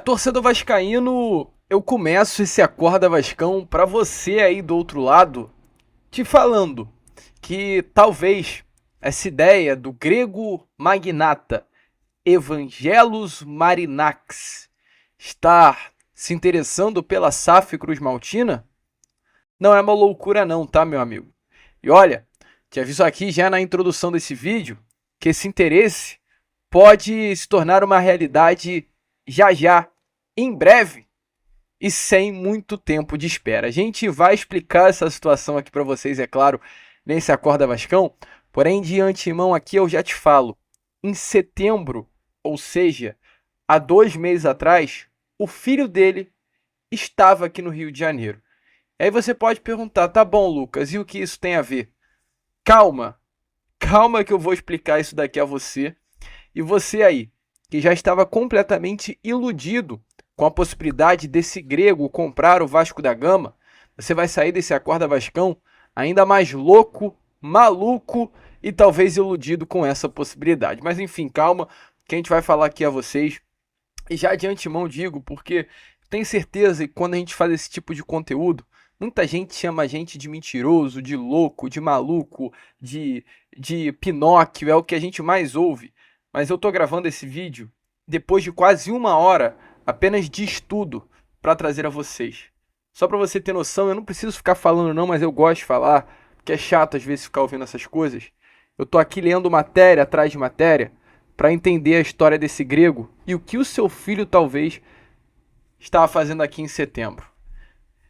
Torcedor vascaíno, eu começo esse Acorda Vascão pra você aí do outro lado, te falando que talvez essa ideia do grego magnata Evangelos Marinax estar se interessando pela SAF Cruz Maltina não é uma loucura não, tá, meu amigo? E olha, te aviso aqui já na introdução desse vídeo que esse interesse pode se tornar uma realidade já já, em breve e sem muito tempo de espera. A gente vai explicar essa situação aqui para vocês, é claro, nesse Acorda Vascão, porém de antemão aqui eu já te falo, em setembro, ou seja, há 2 meses atrás, o filho dele estava aqui no Rio de Janeiro. Aí você pode perguntar, tá bom, Lucas, e o que isso tem a ver? Calma, calma que eu vou explicar isso daqui a você. E você aí, que já estava completamente iludido com a possibilidade desse grego comprar o Vasco da Gama, você vai sair desse Acorda Vascão ainda mais louco, maluco e talvez iludido com essa possibilidade. Mas enfim, calma, que a gente vai falar aqui a vocês. E já de antemão digo, porque tenho certeza que quando a gente faz esse tipo de conteúdo, muita gente chama a gente de mentiroso, de louco, de maluco, de Pinóquio, é o que a gente mais ouve. Mas eu tô gravando esse vídeo depois de quase 1 hora apenas de estudo para trazer a vocês. Só para você ter noção, eu não preciso ficar falando não, mas eu gosto de falar, porque é chato às vezes ficar ouvindo essas coisas. Eu tô aqui lendo matéria atrás de matéria para entender a história desse grego e o que o seu filho talvez estava fazendo aqui em setembro.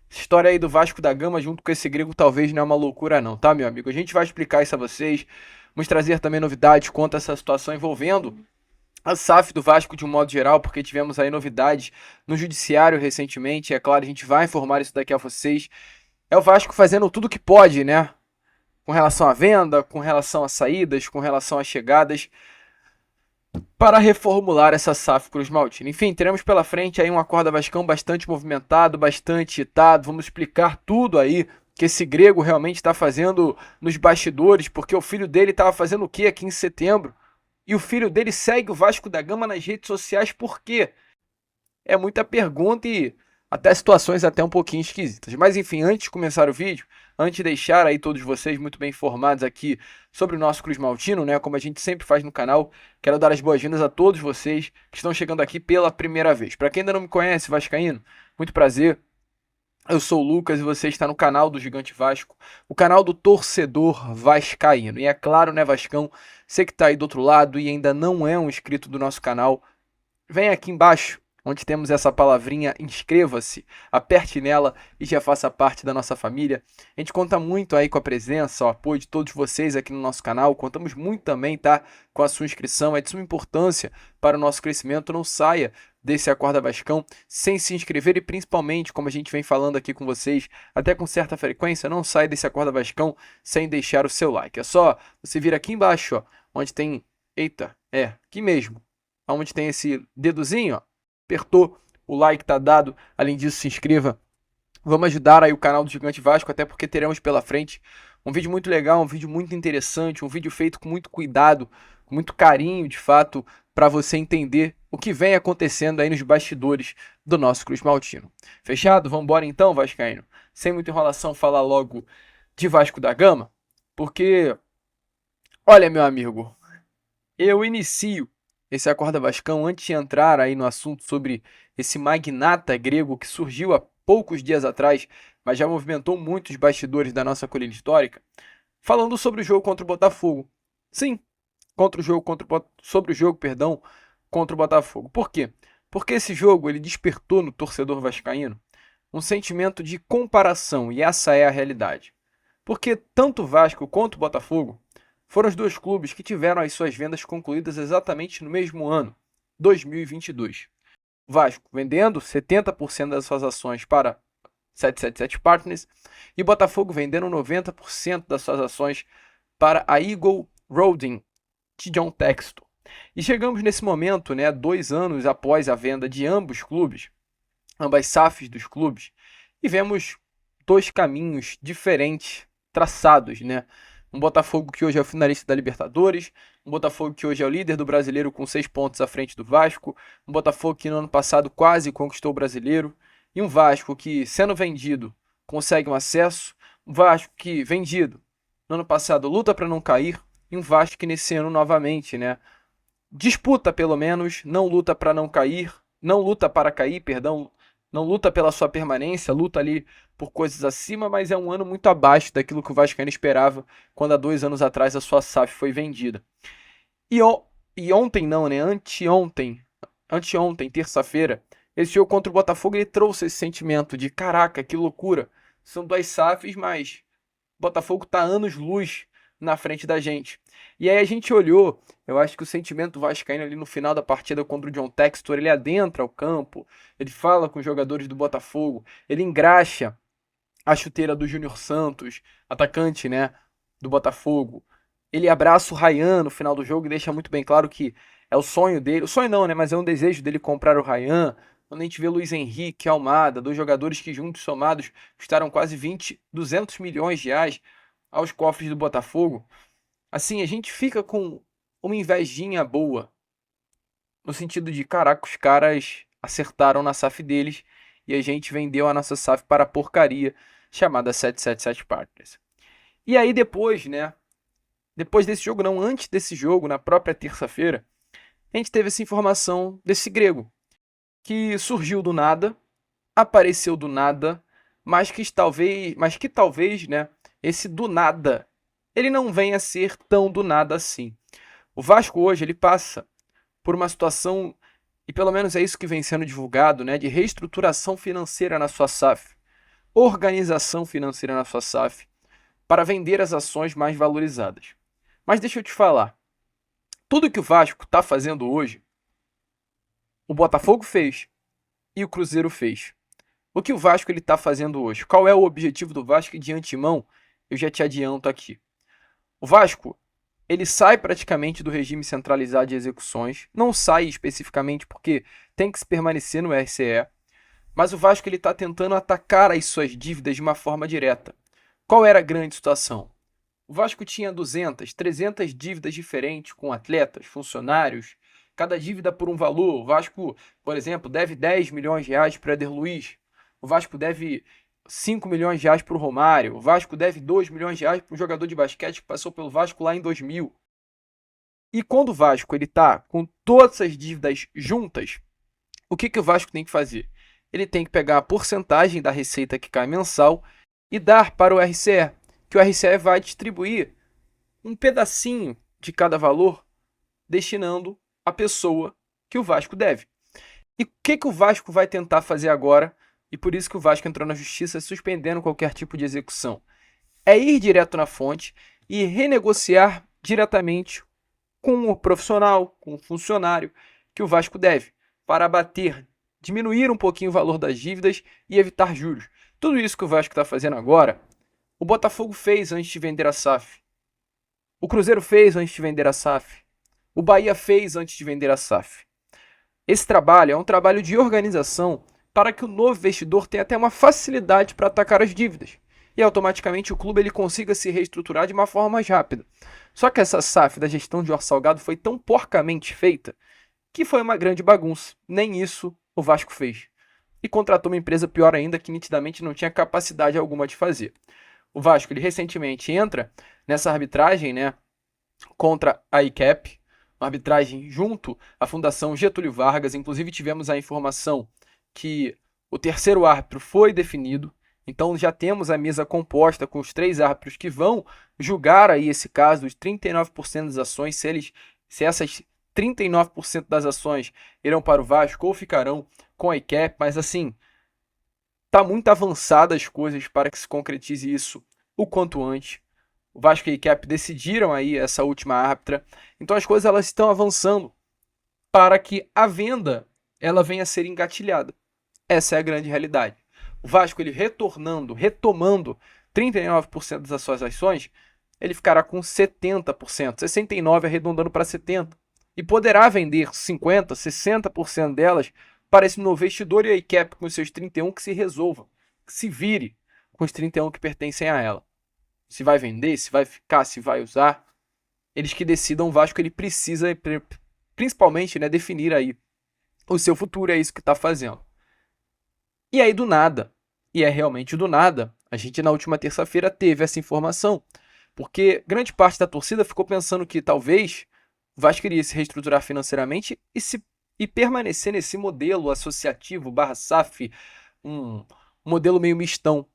Essa história aí do Vasco da Gama junto com esse grego talvez não é uma loucura não, tá, meu amigo? A gente vai explicar isso a vocês, vamos trazer também novidades quanto a essa situação envolvendo a SAF do Vasco de um modo geral, porque tivemos aí novidades no judiciário recentemente, é claro, a gente vai informar isso daqui a vocês. É o Vasco fazendo tudo que pode, né? Com relação à venda, com relação a saídas, com relação a chegadas, para reformular essa SAF Cruz Maltina. Enfim, teremos pela frente aí um Acorda Vascão bastante movimentado, bastante agitado. Vamos explicar tudo aí que esse grego realmente está fazendo nos bastidores, porque o filho dele estava fazendo o que aqui em setembro? E o filho dele segue o Vasco da Gama nas redes sociais por quê? É muita pergunta e até situações até um pouquinho esquisitas. Mas enfim, antes de começar o vídeo, antes de deixar aí todos vocês muito bem informados aqui sobre o nosso Cruz Maltino, né, como a gente sempre faz no canal, quero dar as boas-vindas a todos vocês que estão chegando aqui pela primeira vez. Para quem ainda não me conhece, vascaíno, muito prazer. Eu sou o Lucas e você está no canal do Gigante Vasco, o canal do torcedor vascaíno. E é claro, né, Vascão, você que está aí do outro lado e ainda não é um inscrito do nosso canal, vem aqui embaixo, onde temos essa palavrinha inscreva-se, aperte nela e já faça parte da nossa família. A gente conta muito aí com a presença, o apoio de todos vocês aqui no nosso canal. Contamos muito também, tá, com a sua inscrição. É de suma importância para o nosso crescimento. Não saia desse Acorda Vascão sem se inscrever e principalmente, como a gente vem falando aqui com vocês, até com certa frequência, não saia desse Acorda Vascão sem deixar o seu like. É só você vir aqui embaixo, ó, onde tem... Eita, aqui mesmo onde tem esse dedozinho, ó, apertou, o like tá dado. Além disso, se inscreva. Vamos ajudar aí o canal do Gigante Vasco, até porque teremos pela frente um vídeo muito legal, um vídeo muito interessante, um vídeo feito com muito cuidado, com muito carinho, de fato, para você entender o que vem acontecendo aí nos bastidores do nosso Cruz Maltino. Fechado? Vamos embora então, Vascaíno? Sem muita enrolação, falar logo de Vasco da Gama, porque, olha, meu amigo, eu inicio esse Acorda Vascão antes de entrar aí no assunto sobre esse magnata grego que surgiu há poucos dias atrás, mas já movimentou muitos bastidores da nossa colina histórica, falando sobre o jogo contra o Botafogo. Sim, sobre o jogo, perdão, contra o Botafogo. Por quê? Porque esse jogo ele despertou no torcedor vascaíno um sentimento de comparação, e essa é a realidade. Porque tanto o Vasco quanto o Botafogo foram os dois clubes que tiveram as suas vendas concluídas exatamente no mesmo ano, 2022. O Vasco vendendo 70% das suas ações para 777 Partners e o Botafogo vendendo 90% das suas ações para a Eagle Holding de John Textor. E chegamos nesse momento, né, 2 anos após a venda de ambos clubes, ambas SAFs dos clubes, e vemos dois caminhos diferentes traçados, né, Um Botafogo que hoje é o finalista da Libertadores, um Botafogo que hoje é o líder do Brasileiro com 6 pontos à frente do Vasco, um Botafogo que no ano passado quase conquistou o Brasileiro, e um Vasco que, sendo vendido, consegue um acesso, um Vasco que, vendido, no ano passado luta para não cair, e um Vasco que nesse ano novamente, né, disputa pelo menos, não luta para não cair, não luta para cair, perdão, não luta pela sua permanência, luta ali por coisas acima, mas é um ano muito abaixo daquilo que o Vascaíno esperava quando há 2 anos atrás a sua SAF foi vendida. E, e ontem não, né? Anteontem, terça-feira, esse jogo contra o Botafogo ele trouxe esse sentimento de caraca, que loucura. São 2 SAFs, mas o Botafogo tá anos-luz na frente da gente. E aí a gente olhou, eu acho que o sentimento vascaíno ali no final da partida contra o John Textor, ele adentra o campo, ele fala com os jogadores do Botafogo, ele engraxa a chuteira do Júnior Santos, atacante, né, do Botafogo. Ele abraça o Ryan no final do jogo e deixa muito bem claro que é o sonho dele, o sonho não, né, mas é um desejo dele comprar o Ryan. Quando a gente vê Luiz Henrique, Almada, dois jogadores que juntos somados custaram quase 200 milhões de reais aos cofres do Botafogo, assim, a gente fica com uma invejinha boa, no sentido de, caraca, os caras acertaram na SAF deles e a gente vendeu a nossa SAF para a porcaria chamada 777 Partners. E aí depois, né, depois desse jogo, não, antes desse jogo, na própria terça-feira, a gente teve essa informação desse grego, que surgiu do nada, apareceu do nada, mas que talvez, né, esse do nada, ele não venha a ser tão do nada assim. O Vasco hoje, ele passa por uma situação, e pelo menos é isso que vem sendo divulgado, né, de reestruturação financeira na sua SAF, organização financeira na sua SAF, para vender as ações mais valorizadas. Mas deixa eu te falar, tudo que o Vasco está fazendo hoje, o Botafogo fez e o Cruzeiro fez. O que o Vasco está fazendo hoje? Qual é o objetivo do Vasco de antemão? Eu já te adianto aqui. O Vasco, ele sai praticamente do regime centralizado de execuções, não sai especificamente porque tem que se permanecer no RCE, mas o Vasco está tentando atacar as suas dívidas de uma forma direta. Qual era a grande situação? O Vasco tinha 200, 300 dívidas diferentes com atletas, funcionários, cada dívida por um valor. O Vasco, por exemplo, deve 10 milhões de reais para o Éder Luiz. O Vasco deve 5 milhões de reais para o Romário. O Vasco deve 2 milhões de reais para um jogador de basquete que passou pelo Vasco lá em 2000. E quando o Vasco está com todas essas dívidas juntas, o que o Vasco tem que fazer? Ele tem que pegar a porcentagem da receita que cai mensal e dar para o RCE, que o RCE vai distribuir um pedacinho de cada valor destinando a pessoa que o Vasco deve. E o que o Vasco vai tentar fazer agora? E por isso que o Vasco entrou na justiça suspendendo qualquer tipo de execução. É ir direto na fonte e renegociar diretamente com o profissional, com o funcionário que o Vasco deve, para abater, diminuir um pouquinho o valor das dívidas e evitar juros. Tudo isso que o Vasco está fazendo agora, o Botafogo fez antes de vender a SAF. O Cruzeiro fez antes de vender a SAF. O Bahia fez antes de vender a SAF. Esse trabalho é um trabalho de organização para que o novo investidor tenha até uma facilidade para atacar as dívidas. E automaticamente o clube ele consiga se reestruturar de uma forma mais rápida. Só que essa SAF da gestão de Jorge Salgado foi tão porcamente feita que foi uma grande bagunça. Nem isso o Vasco fez. E contratou uma empresa pior ainda que nitidamente não tinha capacidade alguma de fazer. O Vasco ele recentemente entra nessa arbitragem, né, contra a ICAP, uma arbitragem junto à Fundação Getúlio Vargas. Inclusive tivemos a informação que o terceiro árbitro foi definido. Então já temos a mesa composta com os 3 árbitros que vão julgar aí esse caso dos 39% das ações, se essas 39% das ações irão para o Vasco ou ficarão com a ICAP, mas assim, tá muito avançadas as coisas para que se concretize isso o quanto antes. O Vasco e a ICAP decidiram aí essa última árbitra. Então as coisas elas estão avançando para que a venda ela venha a ser engatilhada. Essa é a grande realidade. O Vasco ele retomando 39% das suas ações, ele ficará com 70%, 69% arredondando para 70%. E poderá vender 50%, 60% delas para esse novo investidor e a ICAP com os seus 31% que se resolva, que se vire com os 31% que pertencem a ela. se vai vender, se vai ficar, se vai usar. Eles que decidam, o Vasco ele precisa, principalmente, né, definir aí o seu futuro, é isso que está fazendo. E aí do nada, e é realmente do nada, a gente na última terça-feira teve essa informação, porque grande parte da torcida ficou pensando que talvez o Vasco iria se reestruturar financeiramente e permanecer nesse modelo associativo barra SAF, um modelo meio mistão.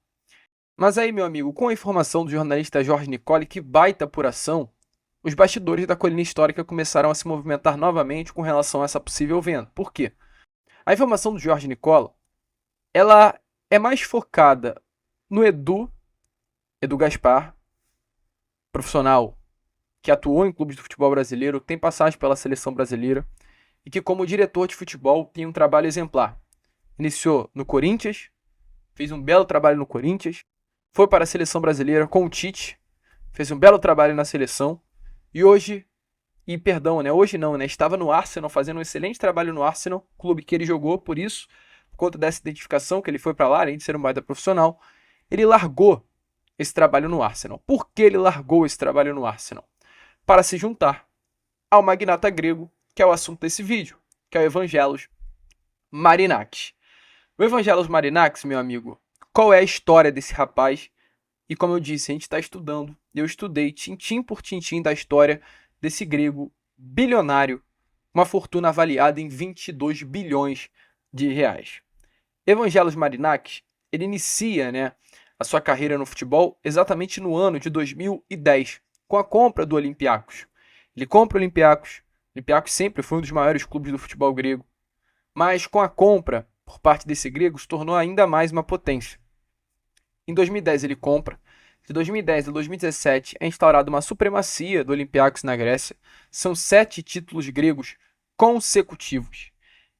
Mas aí, meu amigo, com a informação do jornalista Jorge Nicoli, que baita apuração, os bastidores da colina histórica começaram a se movimentar novamente com relação a essa possível venda. Por quê? A informação do Jorge Nicola, ela é mais focada no Edu Gaspar, profissional que atuou em clubes do futebol brasileiro, tem passagem pela seleção brasileira e que, como diretor de futebol, tem um trabalho exemplar. Iniciou no Corinthians, fez um belo trabalho no Corinthians, foi para a seleção brasileira com o Tite, fez um belo trabalho na seleção e hoje, hoje não, né? Estava no Arsenal fazendo um excelente trabalho no Arsenal, clube que ele jogou, por isso, por conta dessa identificação que ele foi para lá, além de ser um baita profissional, ele largou esse trabalho no Arsenal. Por que ele largou esse trabalho no Arsenal? Para se juntar ao magnata grego, que é o assunto desse vídeo, que é o Evangelos Marinakis. O Evangelos Marinakis, meu amigo, qual é a história desse rapaz? E como eu disse, a gente está estudando, eu estudei tintim por tintim da história desse grego bilionário, uma fortuna avaliada em 22 bilhões de reais. Evangelos Marinakis, ele inicia, né, a sua carreira no futebol exatamente no ano de 2010, com a compra do Olympiacos. Ele compra o Olympiacos. O Olympiacos sempre foi um dos maiores clubes do futebol grego, mas com a compra por parte desse grego se tornou ainda mais uma potência. Em 2010 ele compra. De 2010 a 2017 é instaurada uma supremacia do Olympiacos na Grécia. São 7 títulos gregos consecutivos.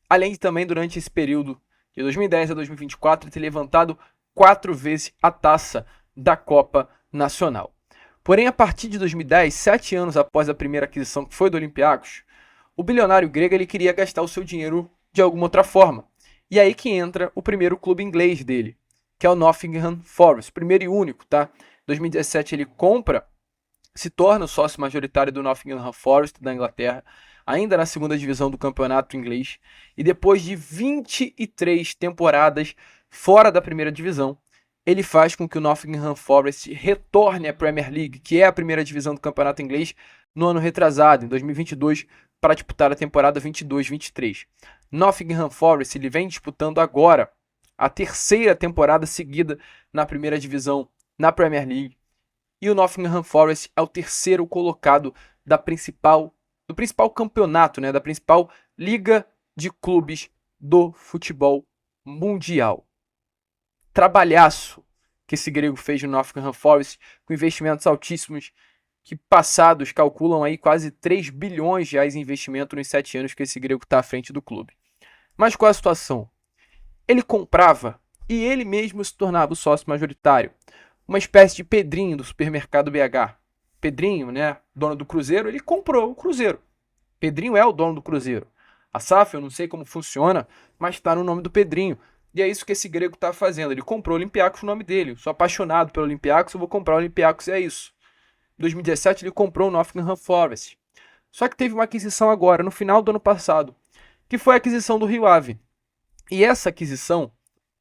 Além de também, durante esse período de 2010 a 2024, ter levantado 4 vezes a taça da Copa Nacional. Porém, a partir de 2010, 7 anos após a primeira aquisição, que foi do Olympiacos, o bilionário grego ele queria gastar o seu dinheiro de alguma outra forma. E aí que entra o primeiro clube inglês dele, que é o Nottingham Forest, primeiro e único, tá? Em 2017 ele compra, se torna o sócio majoritário do Nottingham Forest da Inglaterra, ainda na segunda divisão do campeonato inglês, e depois de 23 temporadas fora da primeira divisão, ele faz com que o Nottingham Forest retorne à Premier League, que é a primeira divisão do campeonato inglês, no ano retrasado, em 2022, para disputar a temporada 22-23. Nottingham Forest ele vem disputando agora a terceira temporada seguida na primeira divisão na Premier League. E o Nottingham Forest é o terceiro colocado do principal campeonato, né, da principal liga de clubes do futebol mundial. Trabalhaço que esse grego fez no Nottingham Forest, com investimentos altíssimos, que passados calculam aí quase 3 bilhões de reais em investimento nos 7 anos que esse grego está à frente do clube. Mas qual é a situação? Ele comprava e ele mesmo se tornava o sócio majoritário. Uma espécie de Pedrinho do supermercado BH. Pedrinho, né, dono do Cruzeiro, ele comprou o Cruzeiro. Pedrinho é o dono do Cruzeiro. A SAF, eu não sei como funciona, mas está no nome do Pedrinho. E é isso que esse grego está fazendo. Ele comprou o Olympiacos no nome dele. Eu sou apaixonado pelo Olympiacos, eu vou comprar o Olympiacos e é isso. Em 2017 ele comprou o Nottingham Forest. Só que teve uma aquisição agora, no final do ano passado, que foi a aquisição do Rio Ave. E essa aquisição,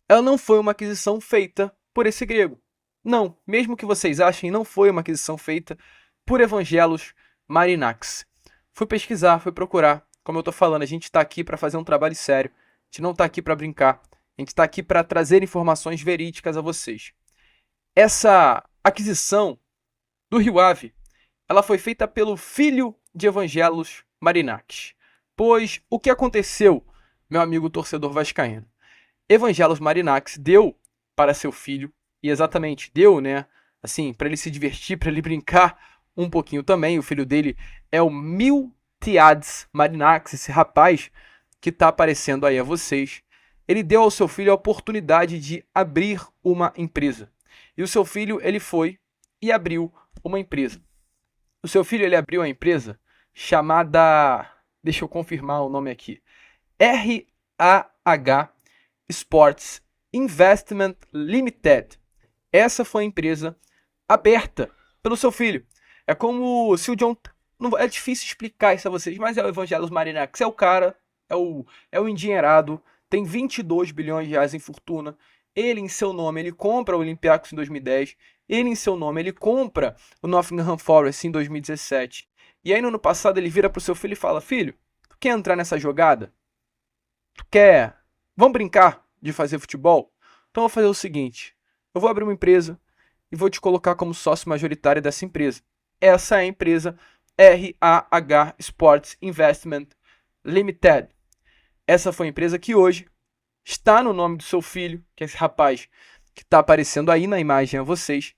ela não foi uma aquisição feita por esse grego. Não, mesmo que vocês achem, não foi uma aquisição feita por Evangelos Marinakis. Fui pesquisar, fui procurar. Como eu estou falando, a gente está aqui para fazer um trabalho sério. A gente não está aqui para brincar. A gente está aqui para trazer informações verídicas a vocês. Essa aquisição do Rio Ave, ela foi feita pelo filho de Evangelos Marinakis. Pois o que aconteceu, meu amigo torcedor vascaíno? Evangelos Marinakis deu para seu filho, e exatamente deu, né? Assim, para ele se divertir, para ele brincar um pouquinho também. O filho dele é o Miltiades Marinakis, esse rapaz que está aparecendo aí a vocês. Ele deu ao seu filho a oportunidade de abrir uma empresa. E o seu filho, ele foi e abriu uma empresa. O seu filho, ele abriu uma empresa chamada, deixa eu confirmar o nome aqui, RAH Sports Investment Limited. Essa foi a empresa aberta pelo seu filho. É como se o John. Não, é difícil explicar isso a vocês, mas é o Evangelos Marinax. É o cara, é o endinheirado, tem 22 bilhões de reais em fortuna. Ele, em seu nome, ele compra o Olympiacos em 2010. Ele, em seu nome, ele compra o Nottingham Forest em 2017. E aí, no ano passado, ele vira pro seu filho e fala: Filho, tu quer entrar nessa jogada? Tu quer? Vamos brincar de fazer futebol? Então, eu vou fazer o seguinte: eu vou abrir uma empresa e vou te colocar como sócio majoritário dessa empresa. Essa é a empresa RAH Sports Investment Limited. Essa foi a empresa que hoje está no nome do seu filho, que é esse rapaz que está aparecendo aí na imagem a vocês.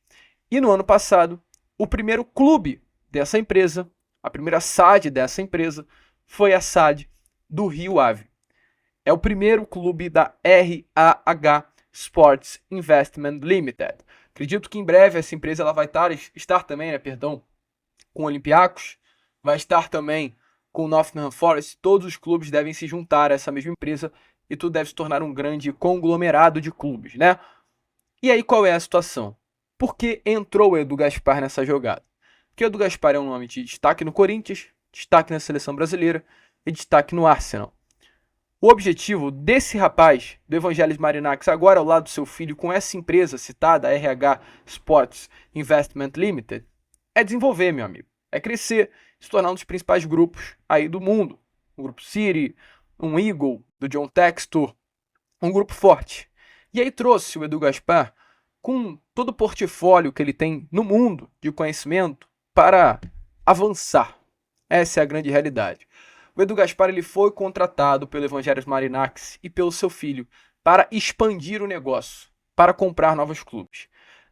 E no ano passado, o primeiro clube dessa empresa, a primeira SAD dessa empresa, foi a SAD do Rio Ave. É o primeiro clube da RAH Sports Investment Limited. Acredito que em breve essa empresa ela vai estar também, com o Olympiacos, vai estar também com o Nottingham Forest. Todos os clubes devem se juntar a essa mesma empresa e tudo deve se tornar um grande conglomerado de clubes, né? E aí qual é a situação? Por que entrou o Edu Gaspar nessa jogada? Porque o Edu Gaspar é um nome de destaque no Corinthians, destaque na seleção brasileira e destaque no Arsenal. O objetivo desse rapaz, do Evangelos Marinax, agora ao lado do seu filho, com essa empresa citada, a RH Sports Investment Limited, é desenvolver, meu amigo. É crescer, se tornar um dos principais grupos aí do mundo. Um grupo City, um Eagle, do John Textor, um grupo forte. E aí trouxe o Edu Gaspar com todo o portfólio que ele tem no mundo de conhecimento para avançar. Essa é a grande realidade. O Edu Gaspar ele foi contratado pelo Evangelos Marinax e pelo seu filho para expandir o negócio, para comprar novos clubes.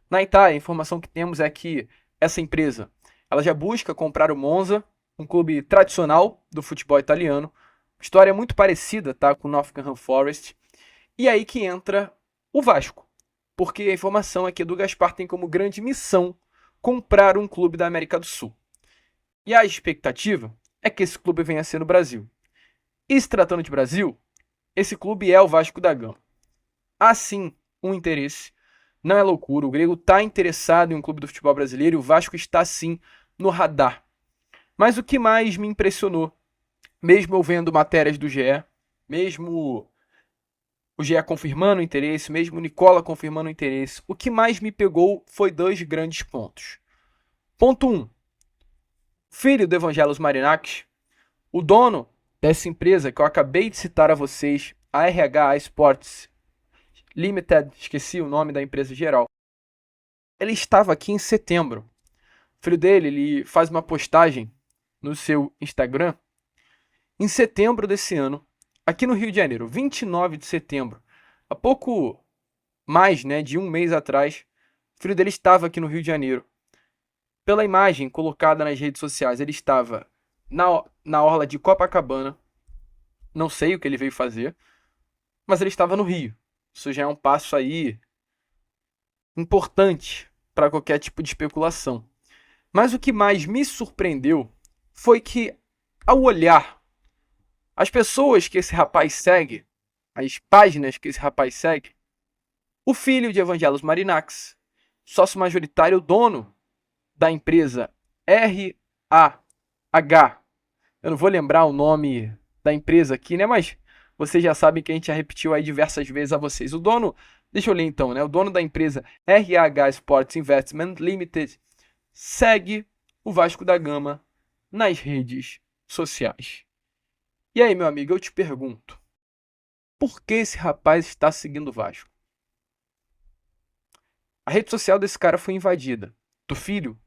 Na Itália, a informação que temos é que essa empresa ela já busca comprar o Monza, um clube tradicional do futebol italiano. História muito parecida, tá, com o Nottingham Forest. E aí que entra o Vasco, porque a informação é que Edu Gaspar tem como grande missão comprar um clube da América do Sul. E a expectativa é que esse clube venha a ser no Brasil. E se tratando de Brasil, esse clube é o Vasco da Gama. Há sim um interesse, não é loucura, o grego está interessado em um clube do futebol brasileiro e o Vasco está sim no radar. Mas o que mais me impressionou, mesmo eu vendo matérias do GE, mesmo o GE confirmando o interesse, mesmo o Nicola confirmando o interesse, o que mais me pegou foi dois grandes pontos. Ponto 1. Filho do Evangelos Marinax, o dono dessa empresa que eu acabei de citar a vocês, a RH Sports Limited, esqueci o nome da empresa geral, ele estava aqui em setembro. O filho dele, ele faz uma postagem no seu Instagram em setembro desse ano, aqui no Rio de Janeiro, 29 de setembro, há pouco mais, né, de um mês atrás, o filho dele estava aqui no Rio de Janeiro. Pela imagem colocada nas redes sociais, ele estava na orla de Copacabana. Não sei o que ele veio fazer, mas ele estava no Rio. Isso já é um passo aí importante para qualquer tipo de especulação. Mas o que mais me surpreendeu foi que, ao olhar as pessoas que esse rapaz segue, as páginas que esse rapaz segue, o filho de Evangelos Marinax, sócio majoritário, dono da empresa RAH. Eu não vou lembrar o nome da empresa aqui, né? Mas vocês já sabem que a gente já repetiu aí diversas vezes a vocês. O dono, deixa eu ler então, né? O dono da empresa RAH Sports Investment Limited segue o Vasco da Gama nas redes sociais. E aí, meu amigo, eu te pergunto, por que esse rapaz está seguindo o Vasco? A rede social desse cara foi invadida. Do filho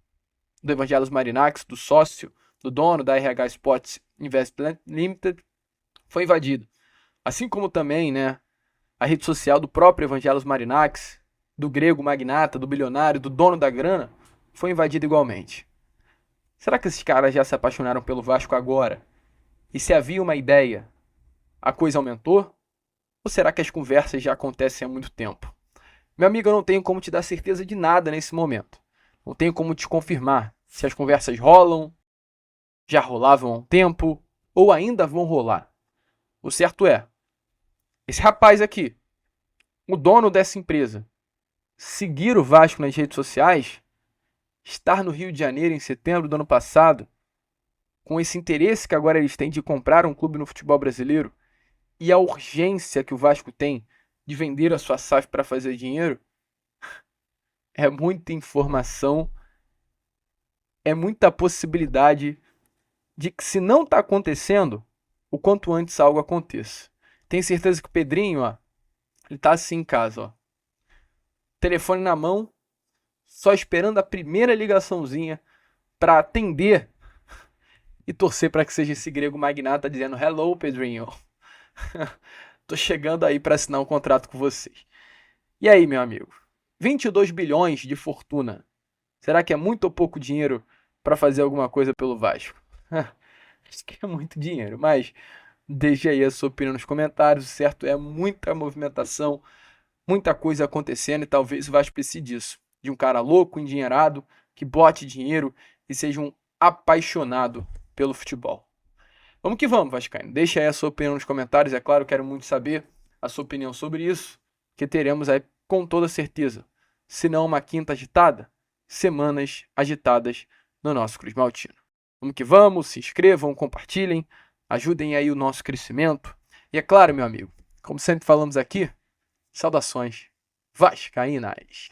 do Evangelos Marinax, do sócio, do dono da RH Sports Investment Limited, foi invadido. Assim como também, né, a rede social do próprio Evangelos Marinax, do grego magnata, do bilionário, do dono da grana, foi invadida igualmente. Será que esses caras já se apaixonaram pelo Vasco agora? E se havia uma ideia, a coisa aumentou? Ou será que as conversas já acontecem há muito tempo? Meu amigo, eu não tenho como te dar certeza de nada nesse momento. Não tenho como te confirmar se as conversas rolam, já rolavam há um tempo, ou ainda vão rolar. O certo é, esse rapaz aqui, o dono dessa empresa, seguir o Vasco nas redes sociais, estar no Rio de Janeiro em setembro do ano passado, com esse interesse que agora eles têm de comprar um clube no futebol brasileiro e a urgência que o Vasco tem de vender a sua SAF para fazer dinheiro, é muita informação, é muita possibilidade de que, se não está acontecendo, o quanto antes algo aconteça. Tenho certeza que o Pedrinho, ó, ele tá assim em casa, ó, telefone na mão, só esperando a primeira ligaçãozinha para atender e torcer para que seja esse grego magnata dizendo: "Hello, Pedrinho. Tô chegando aí para assinar um contrato com vocês." E aí, meu amigo? 22 bilhões de fortuna. Será que é muito ou pouco dinheiro para fazer alguma coisa pelo Vasco? Acho que é muito dinheiro, mas deixe aí a sua opinião nos comentários. O certo é muita movimentação, muita coisa acontecendo, e talvez o Vasco precise disso. De um cara louco, endinheirado, que bote dinheiro e seja um apaixonado pelo futebol. Vamos que vamos, vascaíno. Deixa aí a sua opinião nos comentários. É claro, quero muito saber a sua opinião sobre isso, que teremos aí, com toda certeza, se não uma quinta agitada, semanas agitadas no nosso Cruz Maltino. Vamos que vamos, se inscrevam, compartilhem, ajudem aí o nosso crescimento. E é claro, meu amigo, como sempre falamos aqui, saudações vascaínas.